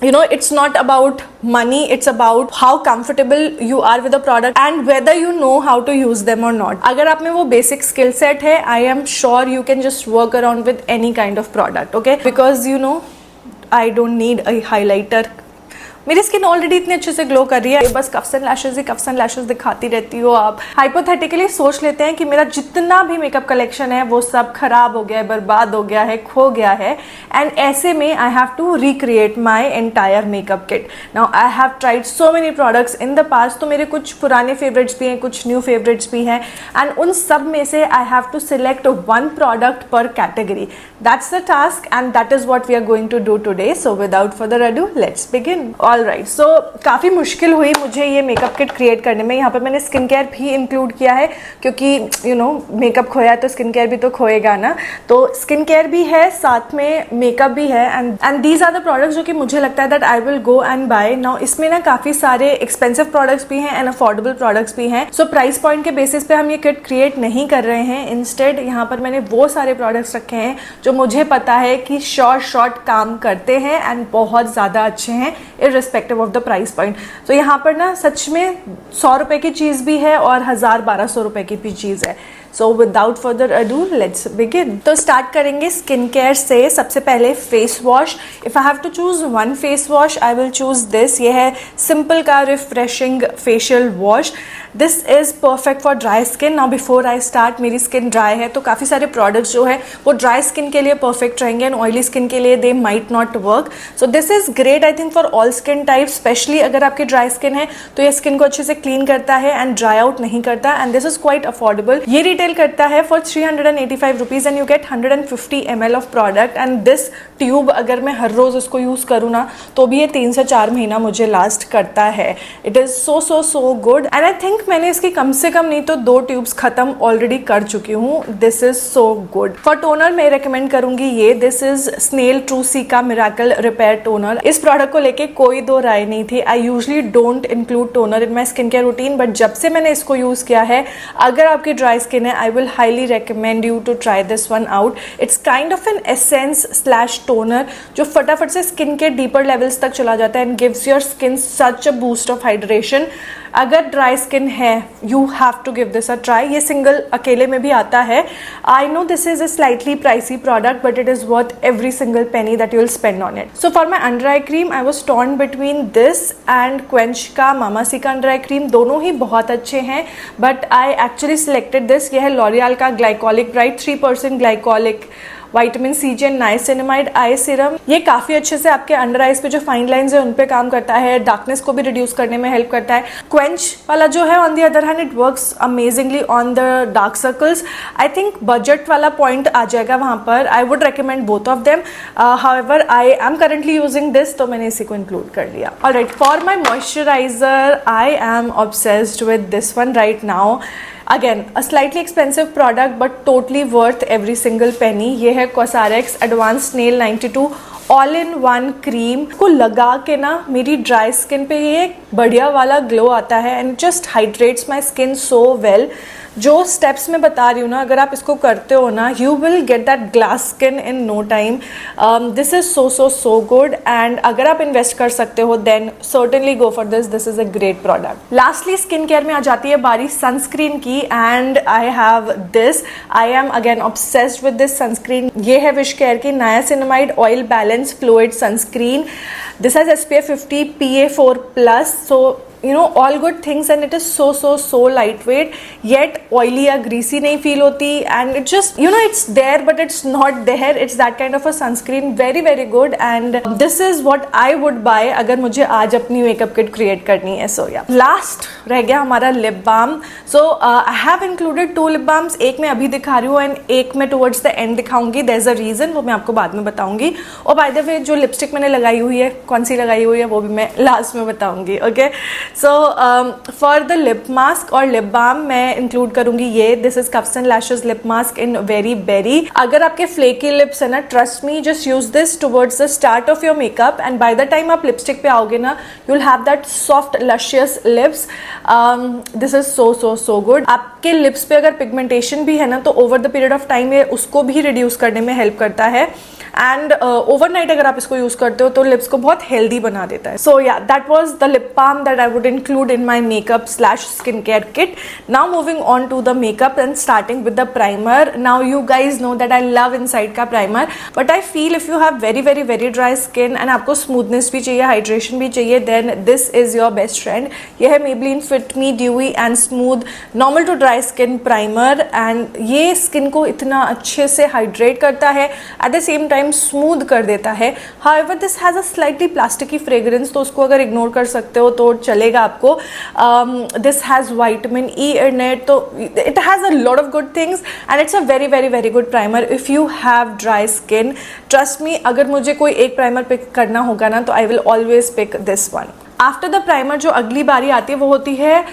you know, it's not about money, it's about how comfortable you are with the product and whether you know how to use them or not. अगर आप में वो basic skill set है, I am sure you can just work around with any kind of product, okay? Because you know, I don't need a highlighter. मेरी skin already इतने अच्छे से glow कर रही है, बस coughs and lashes he coughs and lashes दिखाती रहती हो आप। हाइपोथेटिकली सोच लेते हैं कि मेरा जितना भी मेकअप कलेक्शन है वो सब खराब हो गया है, बर्बाद हो गया है, खो गया है, एंड ऐसे में I have to recreate my entire makeup kit. Now I have tried so many products in the past, तो मेरे कुछ पुराने फेवरेट्स भी हैं, कुछ न्यू फेवरेट्स भी हैं, एंड उन सब में से I have to select one product per category. That's the task and that is what we are going to do today. So without further ado let's begin. Alright, so काफ़ी मुश्किल हुई मुझे ये मेकअप किट क्रिएट करने में। यहाँ पर मैंने स्किन केयर भी इंक्लूड किया है क्योंकि यू नो मेकअप खोया तो स्किन केयर भी तो खोएगा ना, तो स्किन केयर भी है, साथ में मेकअप भी है, and these are the products जो कि मुझे लगता है that I will go and buy. Now इसमें ना काफ़ी सारे एक्सपेंसिव प्रोडक्ट्स भी हैं एंड अफोर्डेबल प्रोडक्ट्स भी हैं, सो प्राइस पॉइंट के बेसिस पे हम ये किट क्रिएट नहीं कर रहे हैं। इंस्टेड यहाँ पर मैंने वो सारे प्रोडक्ट्स रखे हैं जो मुझे पता है कि शॉर्ट काम करते हैं एंड बहुत ज़्यादा अच्छे हैं irrespective of the price point. तो यहाँ पर ना सच में 100 रुपए की चीज़ भी है और 1000-1200 रुपए की भी चीज़ है। So without further ado let's begin. तो स्टार्ट करेंगे स्किन केयर से। सबसे पहले face wash. If I have to choose one face wash I will choose this. ये है सिंपल का refreshing facial wash. This is perfect for dry skin. Now before I start, मेरी skin dry है तो काफ़ी सारे प्रोडक्ट्स जो है वो ड्राई स्किन के लिए परफेक्ट रहेंगे एंड ऑयली स्किन के लिए they might not work. So this is great I think for all skin type, specially अगर आपकी ड्राई स्किन है तो ये स्किन को अच्छे से क्लीन करता है एंड ड्राई आउट नहीं करता, and this is quite affordable. ये रिटेल करता है for 385 rupees and you get 150 ml of product, and this tube अगर मैं हर रोज इसको यूज करूँ ना तो भी ये 3 से 4 महीना मुझे लास्ट करता है। It is so good, and I think मैंने इसकी कम से कम नहीं तो 2 ट्यूब्स खत्म ऑलरेडी कर चुकी हूँ। This is so good. For toner मैं रेकमेंड करूंगी ये, दिस इज स्नेल ट्रूसी का मिराकल रिपेयर टोनर। इस प्रोडक्ट को लेके कोई दो राय नहीं थी। I usually don't include toner in my skin care routine, but जब से मैंने इसको यूज किया है, अगर आपकी ड्राई स्किन है, I will highly recommend you to try this one out. It's kind of an essence slash toner जो फटाफट से स्किन के डीपर लेवल्स तक चला जाता है and gives your skin such a boost of hydration. अगर ड्राई स्किन है you have to give this a try. ये सिंगल अकेले में भी आता है। I know this is a slightly pricey product but it is worth every single penny that you will spend on it. So for my under eye cream I was torn between this and quench का मामासी का under eye cream. दोनों ही बहुत अच्छे हैं but I actually selected this. यह है L'Oreal का glycolic bright 3% glycolic vitamin C जी एंड नाइसिनामाइड आई सीरम। ये काफी अच्छे से आपके अंडर आइज पे जो फाइन लाइंस है उन पे काम करता है, डार्कनेस को भी रिड्यूस करने में हेल्प करता है। क्वेंच वाला जो है on the other hand it works amazingly on the dark circles. I think budget वाला पॉइंट आ जाएगा वहां पर। आई would recommend both of them. However I am currently using this, तो मैंने इसी को इंक्लूड कर लिया। Alright, for my moisturiser I am obsessed with this one right now. Again a slightly expensive product but totally worth every single पेनी। ये है cosmetics advance nail 92 all in one cream. को लगा के ना मेरी ड्राई स्किन पे ये बढ़िया वाला ग्लो आता है and just hydrates my skin so well. जो स्टेप्स मैं बता रही हूँ ना, अगर आप इसको करते हो ना you will get that glass skin in no time. This is so good, and अगर आप इन्वेस्ट कर सकते हो then certainly go for this. This is a great product. Lastly skin care में आ जाती है बारी सनस्क्रीन की, and I have this. I am again obsessed with this sunscreen. ये है विश केयर की niacinamide oil balance fluid sunscreen. This has SPF 50 PA4+, so you know all good things, and it is so lightweight yet oily या greasy नहीं feel होती, and it just you know it's there but it's not there. It's that kind of a sunscreen, very good, and this is what I would buy अगर मुझे आज अपनी makeup kit create करनी है। So yeah, last रह गया हमारा lip balm. So I have included 2 lip balms. एक मैं अभी दिखा रही हूँ एंड एक मैं towards the end दिखाऊंगी। There's a reason, वो मैं आपको बाद में बताऊंगी। और बाय द वे जो लिपस्टिक मैंने लगाई हुई है, कौन सी लगाई हुई है, वो भी मैं लास्ट में बताऊंगी। Okay, so for the lip mask और लिप बाम मैं इंक्लूड करूंगी ये। This is cuffs and lashes lip mask in very berry. अगर आपके फ्लेकी लिप्स है ना, trust me, just use this towards the start of your makeup and by the time आप lipstick पे आओगे ना you will have that soft luscious lips. This is so good. आपके lips पे अगर पिगमेंटेशन भी है ना तो over the period of time ये उसको भी रिड्यूस करने में हेल्प करता है। एंड ओवरनाइट अगर आप इसको यूज करते हो तो लिप्स को बहुत हेल्दी बना देता है. So yeah, that was the lip balm that I would include in my makeup slash skin care kit. Now moving on to the makeup and starting with the primer. Now you guys know that I love Insight का primer, but I feel if you have very very very dry skin and आपको smoothness भी चाहिए, hydration भी चाहिए, then this is your best friend. यह है Maybelline Fit Me Dewy and Smooth Normal to Dry Skin Primer, and ये skin को इतना अच्छे से हाइड्रेट करता है, eight the same time smooth कर देता है. However this has a slightly plasticky fragrance, तो उसको अगर इग्नोर कर सकते हो तो चलेगा आपको. This has vitamin E in it, तो it has a lot of good things and it's a very very very good primer if you have dry skin. Trust me, अगर मुझे कोई एक प्राइमर पिक करना होगा ना तो I will always pick this one. After the primer जो अगली बारी आती है वो होती है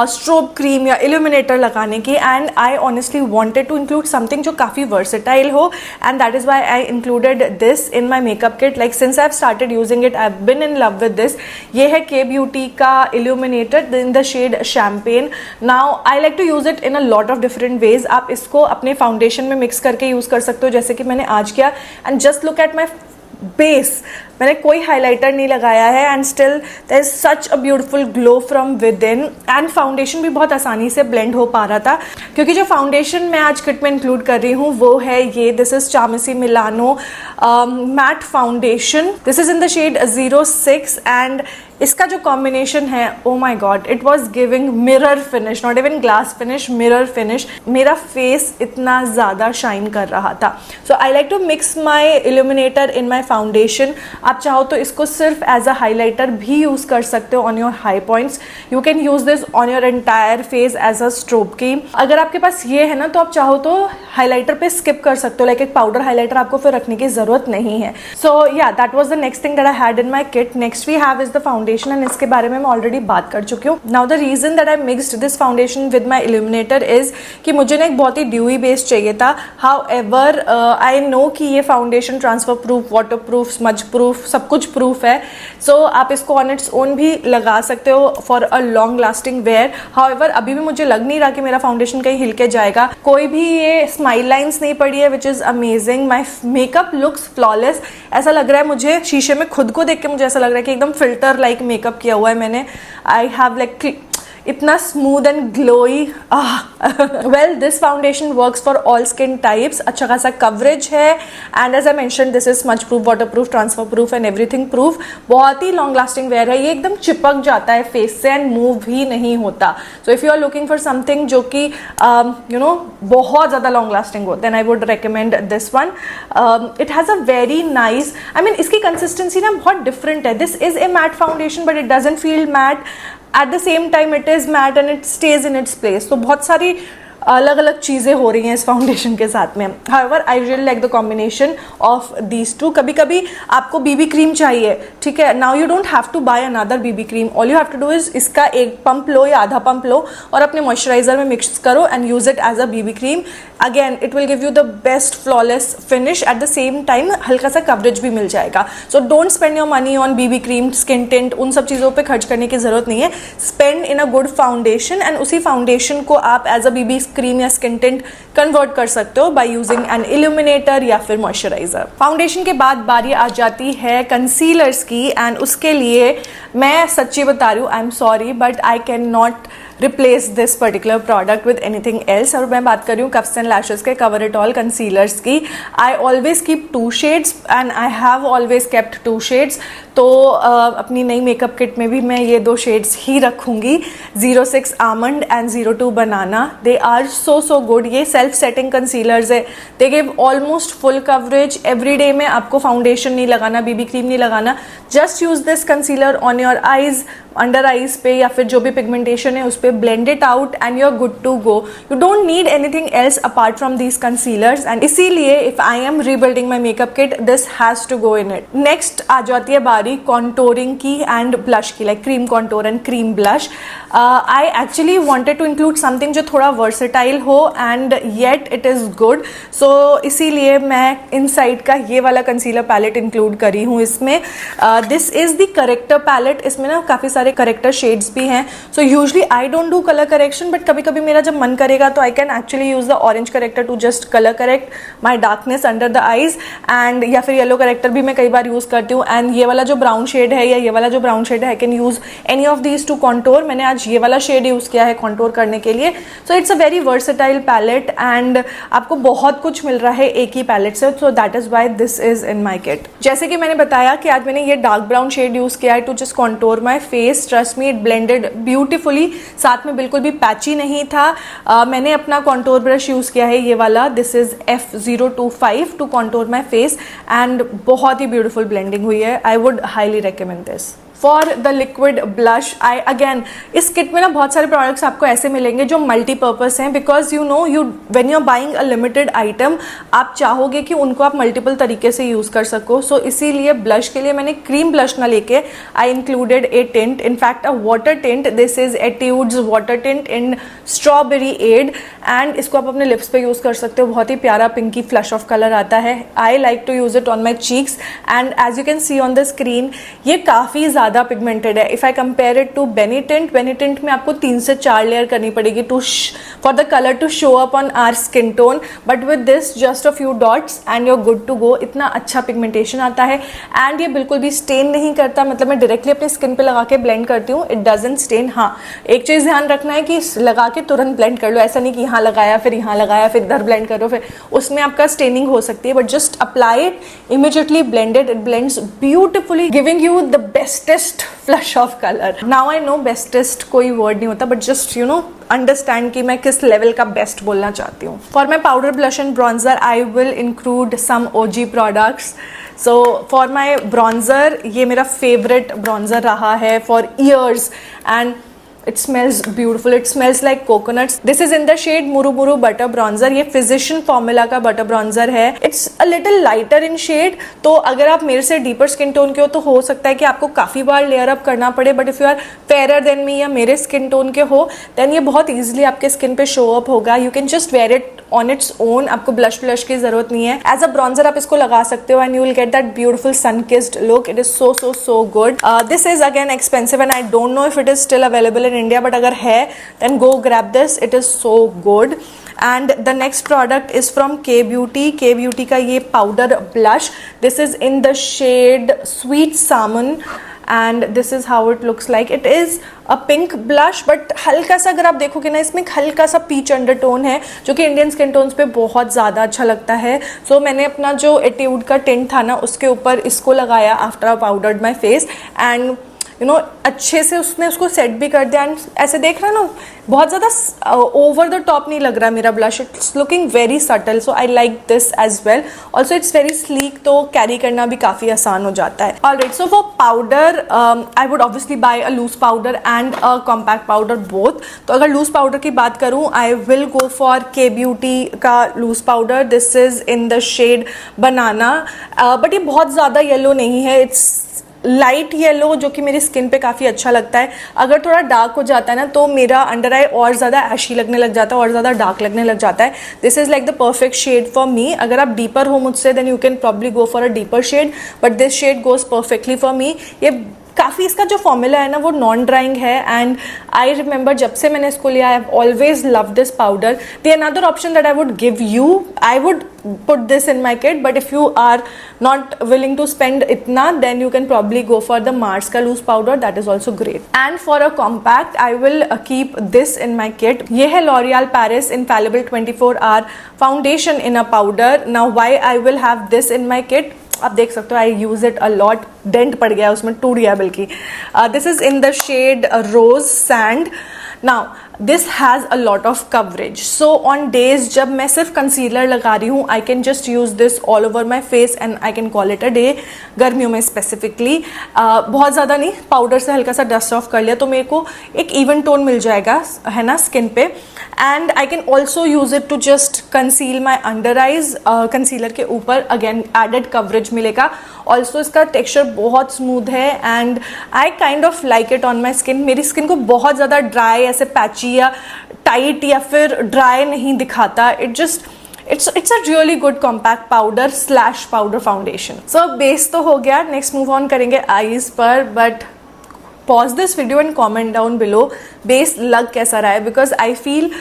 स्ट्रोब क्रीम या इल्यूमिनेटर लगाने की, and I honestly wanted to include something जो काफ़ी वर्सेटाइल हो, and that is why I included this in my makeup kit. Like since I have started using it I have been in love with this. ये है Kay Beauty का illuminator in the shade champagne. Now I like to use it in a lot of different ways. आप इसको अपने foundation में mix करके use कर सकते हो जैसे कि मैंने आज किया, and just look at my base. मैंने कोई हाइलाइटर नहीं लगाया है and still there is such a beautiful glow from within, and foundation भी बहुत आसानी से ब्लेंड हो पा रहा था क्योंकि जो फाउंडेशन मैं आज किट में इंक्लूड कर रही हूँ वो है ये. This is Chamisi Milano matte foundation. This is in the shade 06 and इसका जो कॉम्बिनेशन है, oh my god, it was giving mirror finish, not even glass finish, mirror finish. मेरा फेस इतना ज़्यादा शाइन कर रहा था. So I like to mix my illuminator in my foundation. आप चाहो तो इसको सिर्फ एज अ हाईलाइटर भी यूज़ कर सकते हो on your high points. You can use this on your entire face as a strobe cream. अगर आपके पास ये है ना तो आप चाहो तो हाईलाइटर पे स्किप कर सकते हो, लाइक एक पाउडर हाईलाइटर आपको फिर रखने की ज़रूरत नहीं है. So yeah, that was the next thing that I had in my kit. Next we have is the foundation, and इसके बारे में मैं ऑलरेडी बात कर चुकी हूँ. Now the reason that I mixed this foundation with my illuminator is कि मुझे ना एक बहुत ही ड्यूई बेस चाहिए था. हाउएवर आई नो कि ये foundation transfer proof, water proof, smudge proof, सब कुछ प्रूफ है. सो आप इसको ऑन इट्स ओन भी लगा सकते हो for a long lasting wear. However अभी भी मुझे लग नहीं रहा कि मेरा फाउंडेशन कहीं हिल के जाएगा. कोई भी ये स्माइल लाइन्स नहीं पड़ी है, which is amazing. My makeup looks flawless. ऐसा लग रहा है मुझे शीशे में खुद को देख के मुझे ऐसा लग रहा है कि एकदम फिल्टर लाइक मेकअप किया हुआ है मैंने. आई हैव लाइक इतना smooth and glowy. Well, this foundation works for all skin types. अच्छा खासा कवरेज है, and as I mention this is smudge proof, water proof, transfer proof and everything proof. बहुत ही लॉन्ग लास्टिंग वेयर है. ये एकदम चिपक जाता है फेस से एंड मूव ही नहीं होता. So if you are looking for something जो कि यू नो बहुत ज़्यादा लॉन्ग लास्टिंग हो, then I would recommend this one. It has a very nice, I mean इसकी कंसिस्टेंसी ना बहुत डिफरेंट है. This is a matte foundation but it doesn't feel matte. At the same time it is matte and it stays in its place. तो बहुत सारी अलग अलग चीज़ें हो रही हैं इस फाउंडेशन के साथ में. However I really like the combination of these two. कभी कभी आपको बीबी क्रीम चाहिए, ठीक है, now you don't have to buy another BB cream. All you have to do is इसका एक पंप लो या आधा पंप लो और अपने मॉइस्चराइजर में मिक्स करो and use it as a BB cream. Again it will give you the best flawless finish, at the same time हल्का सा कवरेज भी मिल जाएगा. So don't spend your money on BB cream, skin tint, उन सब चीज़ों पे खर्च करने की जरूरत नहीं है. Spend in a good foundation and उसी फाउंडेशन को आप एज अ बीबी क्रीम या स्किन टिंट कन्वर्ट कर सकते हो बाय यूजिंग एन इल्यूमिनेटर या फिर मॉइस्चराइजर. फाउंडेशन के बाद बारी आ जाती है कंसीलर्स की, एंड उसके लिए मैं सच्ची बता रही हूँ, I am sorry but I can not replace this particular product with anything else. और मैं बात कर रही हूँ कफ्स एंड लैशेस के कवर इट ऑल कंसीलर्स की. I always keep 2 shades and I have always kept 2 shades. तो अपनी नई मेकअप किट में भी मैं ये 2 शेड्स ही रखूँगी, 06 almond and 02 banana. They are so good. ये सेल्फ सेटिंग कंसीलर्स है. They give almost full coverage. Every day में आपको फाउंडेशन नहीं लगाना, बीबी क्रीम नहीं लगाना. Just use this concealer on your eyes, under eyes पे या फिर जो भी पिगमेंटेशन है उस पर blend it out and you are good to go. You don't need anything else apart from these concealers, and इसीलिए if I am rebuilding my makeup kit this has to go in it. Next आ जाती है बारी contouring की and blush की, like cream contour and cream blush. I actually wanted to include something जो थोड़ा versatile हो and yet it is good. So इसीलिए मैं इनसाइड का ये वाला कंसीलर पैलेट इंक्लूड करी हूँ इसमें. This is the corrector palette. इसमें ना काफ़ी सारे करेक्टर शेड्स भी हैं. So usually I don't do colour correction, but कभी कभी मेरा जब मन करेगा तो I can actually use the orange corrector to just colour correct my darkness under the eyes. And या फिर येलो करेक्टर भी मैं कई बार यूज़ करती हूँ. एंड ये वाला जो ब्राउन शेड है या ये वाला जो ब्राउन शेड है, I can use any of these to contour. मैंने आज ये वाला शेड यूज़ किया है कॉन्टोर करने के लिए. So it's a very versatile palette and आपको बहुत कुछ मिल रहा है एक ही पैलेट से. So that is why this is in my kit. जैसे कि मैंने बताया कि आज मैंने ये डार्क ब्राउन शेड यूज़ किया है to just contour my face. Trust me, it blended beautifully. साथ में बिल्कुल भी पैची नहीं था. मैंने अपना कॉन्टोर ब्रश यूज़ किया है ये वाला. This is F025 to contour my face and बहुत ही ब्यूटिफुल ब्लेंडिंग हुई है. I would highly recommend this. For the liquid blush, I again इस किट में ना बहुत सारे प्रोडक्ट्स आपको ऐसे मिलेंगे जो मल्टीपर्पज़ हैं. Because you know you when you are buying a limited item, आप चाहोगे कि उनको आप मल्टीपल तरीके से यूज़ कर सको. सो इसीलिए ब्लश के लिए मैंने क्रीम ब्लश ना लेके I included a tint, in fact a water tint. This is Etude's water tint in strawberry ade and इसको आप अपने लिप्स पे यूज़ कर सकते हो. बहुत ही प्यारा पिंकी फ्लश ऑफ कलर आता है. I like to use it on my cheeks and as you can see on the screen ये काफ़ी ज़्यादा पिगमेंटेड है. If I compare it to Benetint में आपको 3 से 4 लेयर करनी पड़ेगी to for the colour to show up on our skin tone. But with this just a few dots and you are good to go. इतना अच्छा pigmentation आता है and ये बिल्कुल भी स्टेन नहीं करता. मतलब मैं डायरेक्टली अपनी स्किन पे लगा के ब्लेंड करती हूँ, इट डजंट स्टेन. हाँ, एक चीज़ ध्यान रखना है कि लगा के तुरंत ब्लेंड कर लो. ऐसा नहीं कि यहाँ लगाया फिर यहाँ लगाया फिर इधर ब्लेंड करो, फिर उसमें आपका स्टेनिंग हो सकती है. But just apply it, immediately blended, it blends beautifully, giving you the bestest flush of colour. Now I know bestest कोई वर्ड नहीं होता, but just you know understand कि मैं किस लेवल का बेस्ट बोलना चाहती हूँ. For my powder, blush and bronzer I will include some OG products. So for my bronzer, ये मेरा फेवरेट ब्रॉन्जर रहा है for years and it smells beautiful. It smells like coconuts. This is in the shade Muru Muru Butter Bronzer. ये Physician Formula का butter bronzer है. It's a little lighter in shade. तो अगर आप मेरे से deeper skin tone के हो तो हो सकता है कि आपको काफ़ी बार layer up करना पड़े. But if you are fairer than me या मेरे skin tone के हो, then ये बहुत easily आपके skin पे show up होगा. You can just wear it on its own. आपको blush की ज़रूरत नहीं है. As a bronzer आप इसको लगा सकते हो and you will get that beautiful sun-kissed look. It is so good. This is again expensive and I don't know if it is still available in India, but अगर है then go grab this. It is so good. And the next product is from K Beauty का ये powder blush. This is in the shade Sweet Salmon and this is how it looks like. It is a pink blush but हल्का सा अगर आप देखोगे ना इसमें हल्का सा पीच अंडरटोन है जो कि इंडियन स्किन टोन्स पे बहुत ज़्यादा अच्छा लगता है. सो मैंने अपना जो एट्यूड का टिंट था ना उसके ऊपर इसको लगाया after I powdered my face and you know अच्छे से उसने उसको सेट भी कर दिया. एंड ऐसे देख रहा ना बहुत ज़्यादा ओवर द टॉप नहीं लग रहा मेरा blush. It's looking very subtle. So I like this as well. Also it's very sleek, तो कैरी करना भी काफ़ी आसान हो जाता है. Alright, so for powder I would obviously buy a loose powder and a compact powder both. तो अगर लूज पाउडर की बात करूँ I will go for K Beauty का loose powder. This is in the shade banana but ये बहुत ज़्यादा yellow नहीं है. इट्स लाइट येलो जो कि मेरी स्किन पे काफ़ी अच्छा लगता है. अगर थोड़ा डार्क हो जाता है ना तो मेरा अंडर आई और ज़्यादा ऐशी लगने लग जाता है और ज़्यादा डार्क लगने लग जाता है. This is like the perfect shade for me. अगर आप डीपर हो मुझसे then you can probably go for a deeper shade but this shade goes perfectly for me. ये काफ़ी इसका जो फॉर्मूला है ना वो नॉन ड्राइंग है एंड आई रिमेंबर जब से मैंने इसको लिया I have always love this powder. The another option that I would give you, I would put this in my kit but if you are not willing to spend itna then you can probably go for the Mars ka loose powder. That is also great. And for a compact I will keep this in my kit. ये है L'Oreal Paris Infallible 24-hour foundation in a powder. Now why I will have this in my kit, आप देख सकते हो I use it a lot. Dent पड़ गया उसमें, टूट गया बल्कि. This is in the shade rose sand. Now this has a lot of coverage. So on days जब मैं सिर्फ कंसीलर लगा रही हूँ I can just use this all over my face and I can call it a day. गर्मियों में specifically बहुत ज़्यादा नहीं, पाउडर से हल्का सा डस्ट ऑफ कर लिया तो मेरे को एक इवन टोन मिल जाएगा है ना स्किन पे. And I can also use it to just conceal my under eyes. Concealer के ऊपर अगेन एडेड कवरेज मिलेगा. ऑल्सो इसका टेक्स्चर बहुत स्मूथ है and I kind of like it on my skin. मेरी स्किन को बहुत ज़्यादा ड्राई ऐसे पैची या टाइट या फिर ड्राई नहीं दिखाता. It's a really good compact powder slash powder foundation. So base तो हो गया, नेक्स्ट मूव ऑन करेंगे आईज पर। But pause this video and comment down below base लग कैसा रहा है, बिकॉज आई फील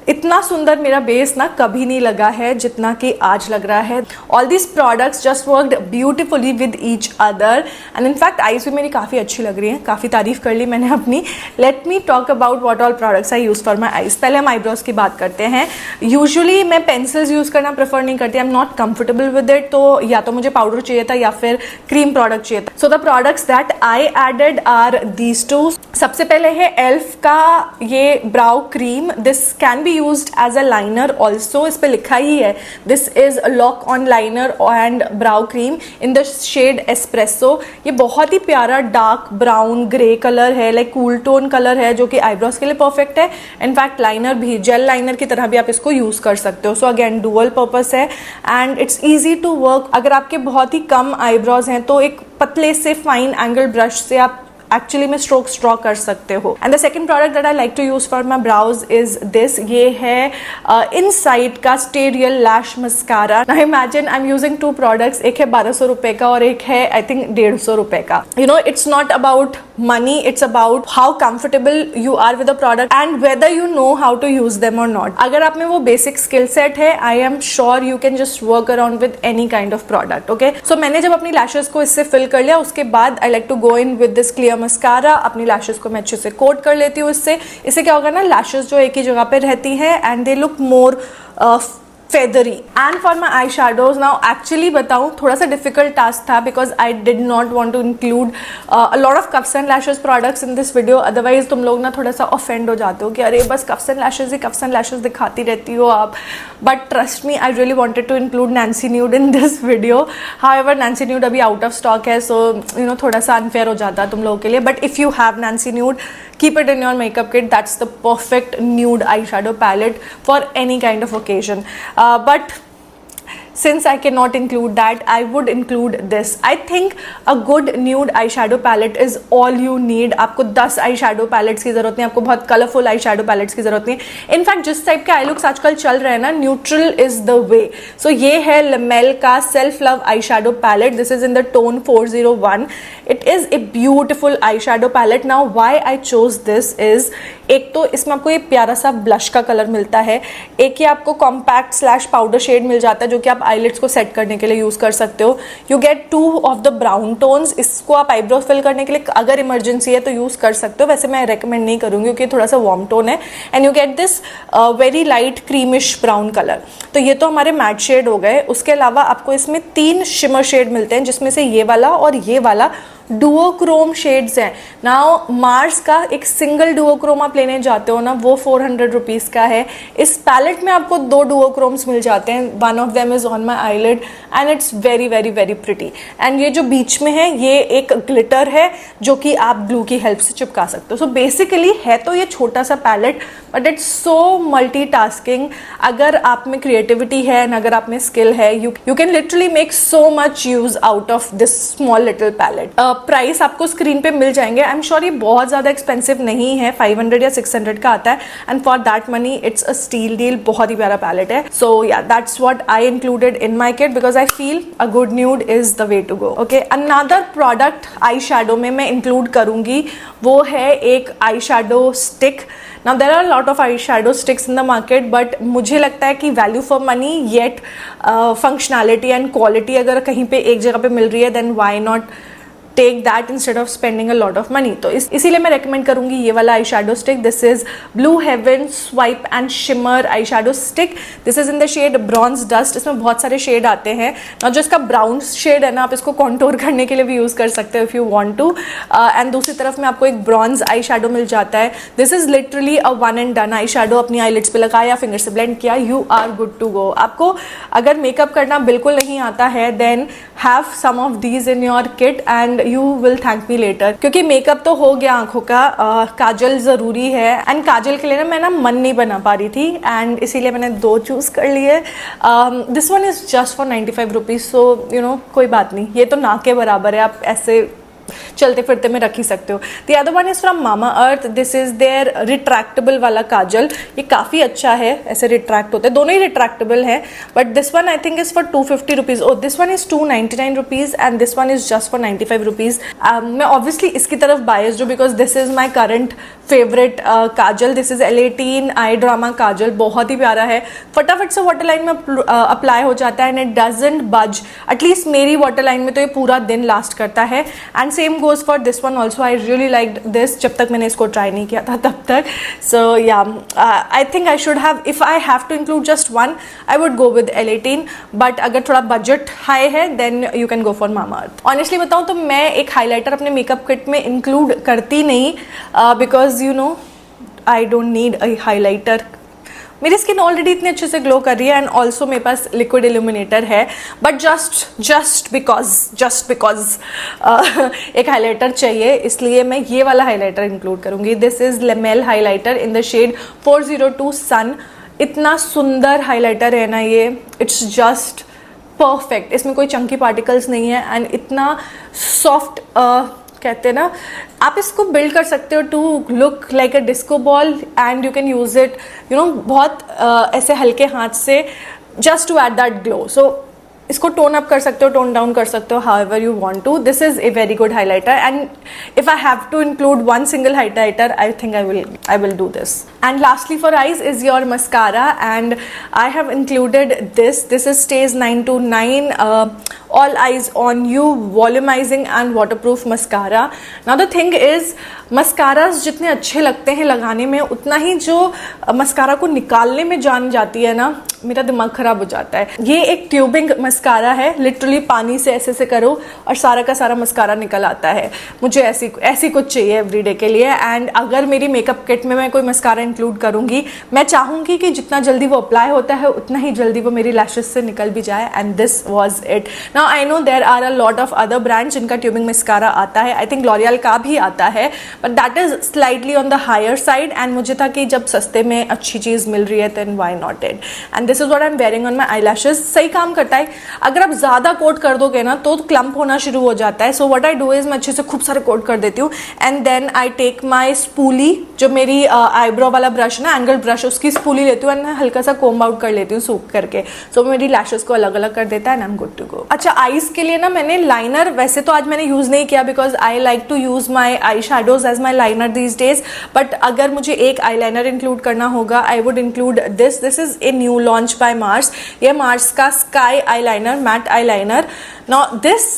इतना सुंदर मेरा बेस ना कभी नहीं लगा है जितना कि आज लग रहा है। All these products just worked beautifully with each other and in fact eyes भी मेरी काफ़ी अच्छी लग रही है, काफ़ी तारीफ कर ली मैंने अपनी। Let me talk about what all products I use for my eyes. पहले हम आईब्रोज की बात करते हैं। यूजुअली मैं पेंसिल्स यूज़ करना प्रेफर नहीं करती, I am not comfortable with it, तो या तो मुझे पाउडर चाहिए था या फिर क्रीम प्रोडक्ट चाहिए था। So the products that I added are these two. सबसे पहले है एल्फ का ये brow cream. This can be used as a liner also, इस पे लिखा ही है this is lock on liner and brow cream in the shade espresso। ये बहुत ही प्यारा डार्क ब्राउन ग्रे कलर है, लाइक कूल टोन कलर है, जो कि आईब्रोज के लिए परफेक्ट है। इनफैक्ट लाइनर भी, जेल लाइनर की तरह भी आप इसको यूज कर सकते हो। सो अगेन डुअल पर्पस है and it's easy to work. अगर आपके बहुत ही कम आईब्रोज हैं तो एक पतले से फाइन एंगल ब्रश से आप एक्चुअली में स्ट्रोक्स ड्रॉ कर सकते हो। And the second product that I like to use for my brows is this. ये है इनसाइट का stay real lash mascara. Now imagine I am using two products, एक है 1200 रुपए का और एक है आई थिंक 150 रुपए का। You know, it's not about money, it's about how comfortable you are with the product and whether you know how to use them और नॉट। अगर आप में वो बेसिक स्किल सेट है, I am sure you can just work around with any kind of product. Okay, so मैंने जब अपनी lashes को इससे फिल कर लिया, उसके बाद I like to go in with this clear mascara. अपनी लैशेस को मैं अच्छे से कोट कर लेती हूँ इससे क्या होगा ना, लैशेस जो एक ही जगह पे रहती है and they look more feathery। and for my eyeshadows, now actually बताऊँ थोड़ा सा difficult task था because I did not want to include a lot of cuffs and lashes products in this video, otherwise तुम लोग ना थोड़ा सा offend हो जाते हो कि अरे बस cuffs and lashes दिखाती रहती हो आप। but trust me, I really wanted to include Nancy Nude in this video, however Nancy Nude अभी out of stock है, so you know थोड़ा सा unfair हो जाता है तुम लोगों के लिए। but if you have Nancy Nude, keep it in your makeup kit, that's the perfect nude eyeshadow palette for any kind of occasion। but since I cannot include that, I would include this। I think a good nude eyeshadow palette is all you need। आपको 10 eyeshadow palettes की जरूरत नहीं, आपको बहुत colourful eyeshadow palettes की जरूरत नहीं। In fact जिस टाइप के आई लुक्स आजकल चल रहे हैं ना, न्यूट्रल इज द वे। सो ये है Lammel का self love eyeshadow palette। This is in the tone 401। It is a beautiful eyeshadow palette। Now why I chose this is, एक तो इसमें आपको ये प्यारा सा ब्लश का कलर मिलता है, एक ये आपको कॉम्पैक्ट स्लैश पाउडर शेड मिल जाता है जो कि आप आईलिड्स को सेट करने के लिए यूज कर सकते हो। You get 2 of the brown tones. इसको आप आईब्रोज फिल करने के लिए अगर इमरजेंसी है तो यूज कर सकते हो, वैसे मैं रेकमेंड नहीं करूंगी क्योंकि थोड़ा सा वार्म टोन है। And you get this very light creamish brown colour. तो ये तो हमारे मैट शेड हो गए। उसके अलावा आपको इसमें 3 शिमर शेड मिलते हैं, जिसमें से ये वाला और ये वाला डुओक्रोम शेड्स हैं। नाउ मार्स का एक सिंगल डुओक्रोम आप लेने जाते हो ना, वो 400 रुपीज़ का है। इस पैलेट में आपको 2 डुओक्रोम्स मिल जाते हैं। One of them is on my eyelid and it's very very very pretty. And ये जो बीच में है ये एक ग्लिटर है जो कि आप ग्लू की हेल्प से चिपका सकते हो। सो बेसिकली है तो ये छोटा सा palette, but it's so multitasking. अगर आप में क्रिएटिविटी है एंड अगर आप में स्किल है, you can literally make so much use out of this small little palette. Price आपको स्क्रीन पे मिल जाएंगे। आई एम श्योर ये बहुत ज़्यादा एक्सपेंसिव नहीं है, 500 या 600 का आता है। And for that money it's a steal deal. बहुत ही प्यारा पैलेट है। So yeah that's what I included in my kit because I feel a good nude is the way to go. Okay, another product eyeshadow में मैं include करूंगी, वो है एक eyeshadow stick. Now there are a lot of eyeshadow sticks in the market, but मुझे लगता है कि value for money yet functionality and quality अगर कहीं पे एक जगह पे मिल रही है, then why not take that instead of spending a lot of money। तो इसीलिए मैं recommend करूंगी ये वाला eyeshadow stick. This is blue heaven swipe and shimmer eyeshadow stick. This is in the shade bronze dust. इसमें बहुत सारे shade आते हैं ना, जो इसका ब्राउन शेड है ना, आप इसको कॉन्टोर करने के लिए भी यूज कर सकते हो if you want to. And दूसरी तरफ में आपको एक ब्रॉन्ज आई शेडो मिल जाता है। This is literally a one and done eyeshadow. अपनी आईलिड्स पे लगाया, फिंगर से ब्लेंड किया, you are good to go. आपको अगर मेकअप करना बिल्कुल नहीं आता है, then have some of these in your kit and you will thank me later. क्योंकि मेकअप तो हो गया आंखों का, काजल जरूरी है। एंड काजल के लिए ना मैं ना मन नहीं बना पा रही थी एंड इसीलिए मैंने 2 चूज कर लिए। This one is just for 95 rupees. So you know कोई बात नहीं, ये तो ना के बराबर है। आप ऐसे चलते फिरते में रख ही सकते हो। The other one is from Mamaearth, this is their retractable वाला काजल। ये काफ़ी अच्छा है, ऐसे रिट्रैक्ट होते हैं, दोनों ही रिट्रैक्टेबल है, but this one I think is for 250 rupees. Oh this one is 299 rupees and this one is just for 95 rupees. मैं ऑब्वियसली इसकी तरफ बायस्ड हूँ because this is my current favourite kajal. This is L18 eye drama kajal, बहुत ही प्यारा है, फटाफट से वाटर लाइन में अप्लाई हो जाता है एंड इट डजंट बज। एटलीस्ट मेरी वाटर लाइन में तो ये पूरा दिन लास्ट करता है and same goes for this one also. I really like this, जब तक मैंने इसको ट्राई नहीं किया था तब तक। So yeah I think I should have, if I have to include just one I would go with L18, but अगर थोड़ा बजट हाई है then you can go for Mamaearth. Honestly बताऊँ तो मैं एक हाईलाइटर अपने makeup kit में include करती नहीं because you no I don't need a highlighter. मेरी स्किन ऑलरेडी इतने अच्छे से ग्लो कर रही है एंड ऑल्सो मेरे पास लिक्विड इल्यूमिनेटर है, बट जस्ट बिकॉज एक हाइलाइटर चाहिए, इसलिए मैं ये वाला हाइलाइटर इंक्लूड करूंगी। This is Lamel highlighter in the shade 402 sun. इतना सुंदर हाइलाइटर है ना ये, इट्स जस्ट परफेक्ट। इसमें कोई चंकी पार्टिकल्स नहीं है एंड इतना सॉफ्ट कहते हैं ना, आप इसको बिल्ड कर सकते हो to look like a disco ball and you can use it you know बहुत ऐसे हल्के हाथ से just to add that glow. So इसको टोन अप कर सकते हो, टोन डाउन कर सकते हो, however you want to. This is a very good highlighter and if I have to include one single highlighter I think I will do this. And lastly for eyes is your mascara and I have included this. This is Stays 929 All Eyes on You volumizing and waterproof mascara. Now the thing is mascaras जितने अच्छे लगते हैं लगाने में, उतना ही जो mascara को निकालने में जान जाती है ना, मेरा दिमाग खराब हो जाता है। ये एक ट्यूबिंग मस्कारा है, लिटरली पानी से ऐसे करो और सारा का सारा मस्कारा निकल आता है। मुझे ऐसी कुछ चाहिए एवरीडे के लिए एंड अगर मेरी मेकअप किट में मैं कोई मस्कारा इंक्लूड करूंगी, मैं चाहूंगी कि जितना जल्दी वो अप्लाई होता है उतना ही जल्दी वो मेरी लैशेस से निकल भी जाए and this was it. Now I know there are a lot of other brands जिनका ट्यूबिंग मस्कारा आता है, आई थिंक लॉरियल का भी आता है, but that is slightly on the higher side and मुझे था कि जब सस्ते में अच्छी चीज़ मिल रही है then why not it. And this is what I am wearing on my eyelashes. सही काम करता है, अगर आप ज़्यादा कोट कर दोगे ना तो क्लम्प होना शुरू हो जाता है। So what I do is मैं अच्छे से खूब सारे कोट कर देती हूँ and then I take my spoolie, जो मेरी आईब्रो वाला ब्रश ना, एंगल ब्रश, उसकी स्पूली लेती हूँ एंड हल्का सा कोम्ब आउट कर लेती हूँ सूख करके। सो मेरी लैशेस को अलग अलग कर देता है and I am good to go. अच्छा, आईज के लिए ना मैंने लाइनर वैसे तो आज मैंने यूज नहीं किया because I like to use my eyeshadows as my liner these days, but अगर मुझे एक आई लाइनर इंक्लूड करना होगा I would include this. This is a new launch by Mars. ये मार्स का sky eyeliner, matte eyeliner. Now this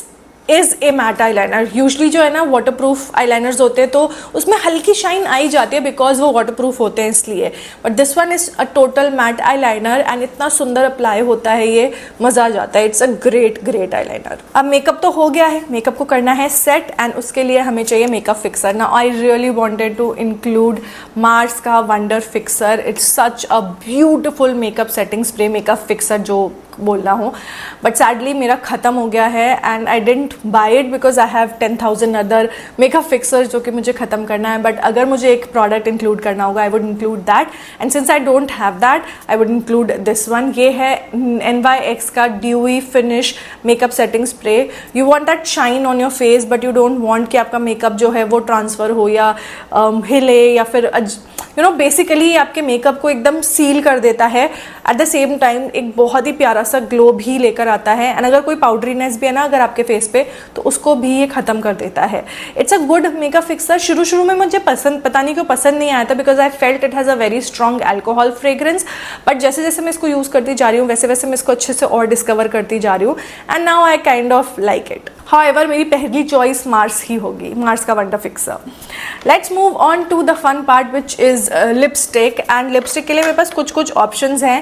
is a matte eyeliner. Usually जो है ना वाटर प्रूफ आई लाइनर्स होते हैं तो उसमें हल्की शाइन आई जाती है बिकॉज वो वाटर प्रूफ होते हैं इसलिए, but this one is a total matte eyeliner and इतना सुंदर अप्लाई होता है, ये मजा आ जाता है। It's a great eye liner. अब मेकअप तो हो गया है, मेकअप को करना है सेट एंड उसके लिए हमें चाहिए makeup fixer. Now I really wanted to include Mars का wonder fixer. It's such a beautiful makeup setting spray, makeup fixer जो बोलना हो, बट सैडली मेरा खत्म हो गया है and I didn't buy it because I have 10,000 other makeup fixers जो कि मुझे खत्म करना है। बट अगर मुझे एक प्रोडक्ट इंक्लूड करना होगा I would include that and since I don't have that I would include this one. ये है NYX का dewy finish makeup setting spray. You want that shine on your face but you don't want कि आपका makeup जो है वो transfer हो या हिले या फिर यू नो बेसिकली आपके मेकअप को एकदम सील कर देता है, एट द सेम टाइम एक बहुत ही प्यारा सा ग्लो भी लेकर आता है एंड अगर कोई पाउडरीनेस भी है ना अगर आपके फेस पे तो उसको भी ये खत्म कर देता है। It's a good makeup fixer. शुरू में मुझे पता नहीं क्यों पसंद नहीं आया था because I felt it has a very strong alcohol fragrance, but जैसे जैसे मैं इसको यूज़ करती जा रही हूँ वैसे वैसे मैं इसको अच्छे से और डिस्कवर करती जा रही हूँ and now I kind of like it. However मेरी पहली चॉइस मार्स ही होगी, मार्स का wonder fixer. Let's move on to the fun part which is lipstick and lipstick के लिए मेरे पास कुछ ऑप्शंस हैं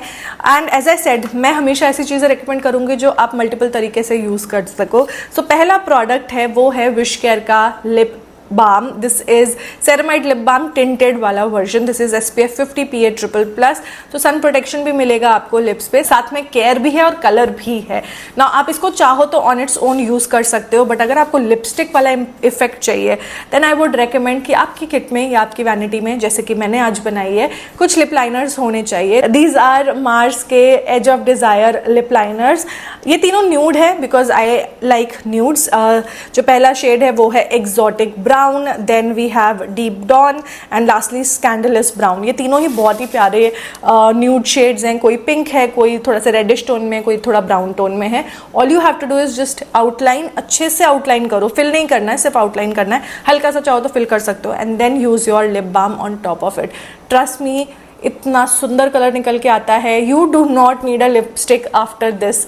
एंड एज आई सेड मैं हमेशा ऐसी चीज़ें रिकमेंड करूंगी जो आप मल्टीपल तरीके से यूज़ कर सको। सो पहला प्रोडक्ट है वो है विश केयर का lip balm. This is ceramide lip balm tinted वाला version. This is SPF 50 PA++, तो सन प्रोटेक्शन भी मिलेगा आपको लिप्स पे, साथ में केयर भी है और कलर भी है ना. आप इसको चाहो तो ऑन इट्स ओन यूज कर सकते हो, बट अगर आपको लिपस्टिक वाला इफेक्ट चाहिए देन आई वुड रेकमेंड कि आपकी किट में या आपकी वैनिटी में, जैसे कि मैंने आज बनाई है, कुछ लिप लाइनर्स होने चाहिए. दीज आर मार्स के edge of desire lip liners. ये तीनों न्यूड है बिकॉज आई लाइक न्यूड्स. जो पहला शेड है वो है exotic brown, then we have deep dawn and lastly scandalous brown. ये तीनों ही बहुत ही प्यारे न्यूड शेड्स हैं. कोई पिंक है, कोई थोड़ा सा रेडिश टोन में, कोई थोड़ा ब्राउन टोन में है. All you have to do is just outline, अच्छे से आउटलाइन करो, फिल नहीं करना है, सिर्फ आउटलाइन करना है. हल्का सा चाहो तो फिल कर सकते हो and then use your lip balm on top of it. Trust me, इतना सुंदर कलर निकल के आता है. You do not need a lipstick after this.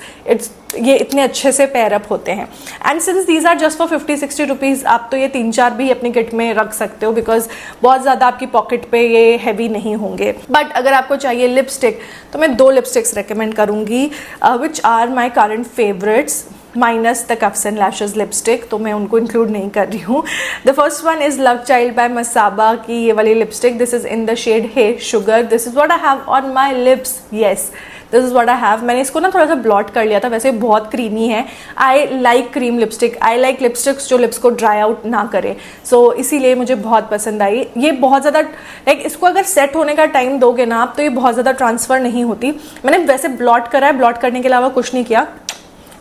ये इतने अच्छे से पेयर अप होते हैं. And since these are just for 50-60 rupees, आप तो ये 3-4 भी अपनी किट में रख सकते हो बिकॉज बहुत ज़्यादा आपकी पॉकेट पे ये हैवी नहीं होंगे. बट अगर आपको चाहिए लिपस्टिक तो मैं 2 लिपस्टिक्स रिकमेंड करूँगी which are my current favourites minus the cuffs and lashes lipstick, तो मैं उनको इंक्लूड नहीं कर रही हूँ. The first one is love child by Masaba की ये वाली lipstick. This is in the shade hey sugar. This is what I have on my lips. Yes, this is what I have. मैंने इसको ना थोड़ा सा ब्लॉट कर लिया था, वैसे बहुत क्रीमी है. I like cream lipstick. I like lipsticks जो लिप्स को ड्राई आउट ना करे. सो इसीलिए मुझे बहुत पसंद आई. ये बहुत ज़्यादा लाइक इसको अगर सेट होने का टाइम दोगे ना आप तो ये बहुत ज़्यादा ट्रांसफ़र नहीं होती. मैंने वैसे ब्लॉट करा है, ब्लॉट करने के अलावा कुछ नहीं किया.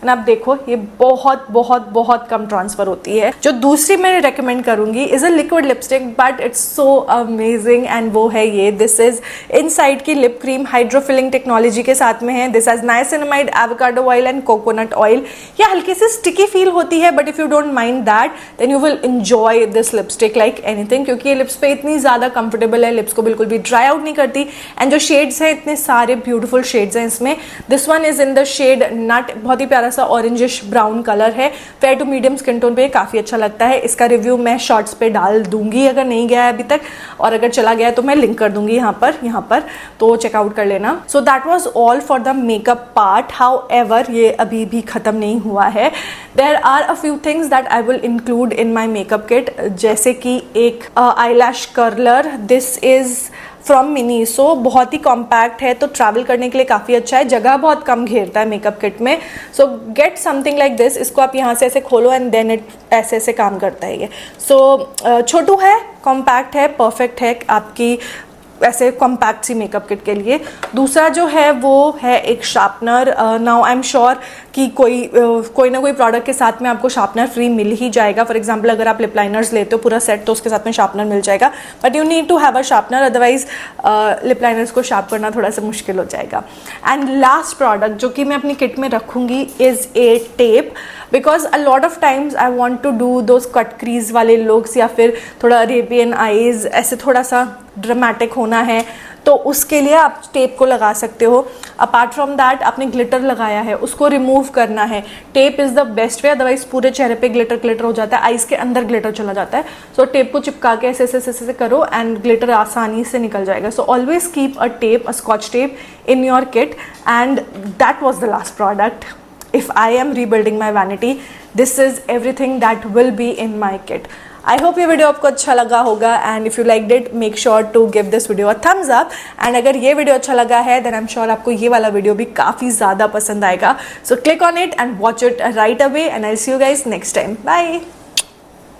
एंड आप देखो ये बहुत बहुत बहुत कम ट्रांसफर होती है. जो दूसरी मैं रेकमेंड करूंगी is a liquid lipstick but it's so amazing and वो है ये. दिस इज इनसाइड की लिप क्रीम हाइड्रोफिलिंग टेक्नोलॉजी के साथ में है. This has niacinamide, avocado oil and coconut oil. ये हल्की सी स्टिकी फील होती है but if you don't mind that then you will enjoy this lipstick like anything, क्योंकि ये लिप्स पे इतनी ज़्यादा कंफर्टेबल है, लिप्स को बिल्कुल भी ड्राई आउट नहीं करती. एंड जो शेड्स हैं इतने सारे ब्यूटीफुल शेड्स हैं इसमें. This one is in the shade nut. बहुत ही प्यारा सा ऑरेंजिश ब्राउन कलर है. Fair to medium skin tone पे काफी अच्छा लगता है. इसका रिव्यू मैं शॉर्ट्स पे डाल दूंगी अगर नहीं गया है अभी तक, और अगर चला गया है तो मैं लिंक कर दूंगी यहाँ पर तो चेकआउट कर लेना. So that was all for the makeup part. However ये अभी भी खत्म नहीं हुआ है. There are a few things that I will include in my makeup kit, जैसे कि एक eyelash curler. This is from Miniso. बहुत ही कॉम्पैक्ट है तो ट्रैवल करने के लिए काफ़ी अच्छा है. जगह बहुत कम घेरता है मेकअप किट में. सो गेट समथिंग लाइक दिस. इसको आप यहाँ से ऐसे खोलो एंड देन इट ऐसे ऐसे काम करता है ये. सो छोटू है, कॉम्पैक्ट है, परफेक्ट है आपकी ऐसे कॉम्पैक्ट सी मेकअप किट के लिए. दूसरा जो है वो है एक sharpener. Now I am sure कि कोई ना कोई प्रोडक्ट के साथ में आपको शार्पनर फ्री मिल ही जाएगा. फॉर एग्जांपल अगर आप लिप लाइनर्स लेते हो पूरा सेट तो उसके साथ में शार्पनर मिल जाएगा, but you need to have a sharpener, otherwise lip liners को शार्प करना थोड़ा सा मुश्किल हो जाएगा. एंड लास्ट प्रोडक्ट जो कि मैं अपनी किट में रखूँगी is a tape, because a lot of times I want to do those cut crease वाले लुक्स या फिर थोड़ा अरेबियन आईज, ऐसे थोड़ा सा ड्रामेटिक होना है तो उसके लिए आप टेप को लगा सकते हो. अपार्ट फ्रॉम दैट आपने ग्लिटर लगाया है उसको रिमूव करना है, tape is the best way, otherwise पूरे चेहरे पे ग्लिटर हो जाता है, आईज के अंदर ग्लिटर चला जाता है. सो टेप को चिपका के ऐसे ऐसे करो एंड ग्लिटर आसानी से निकल जाएगा. So always keep a tape, a Scotch tape in your kit. And that was the last product. If I am rebuilding my vanity, this is everything that will be in my kit. I hope ये video आपको अच्छा लगा होगा and if you liked it, make sure to give this video a thumbs up. And अगर ये video अच्छा लगा है then I'm sure आपको ये वाला वीडियो भी काफ़ी ज़्यादा पसंद आएगा. So click on it and watch it right away and I'll see you guys next time. Bye.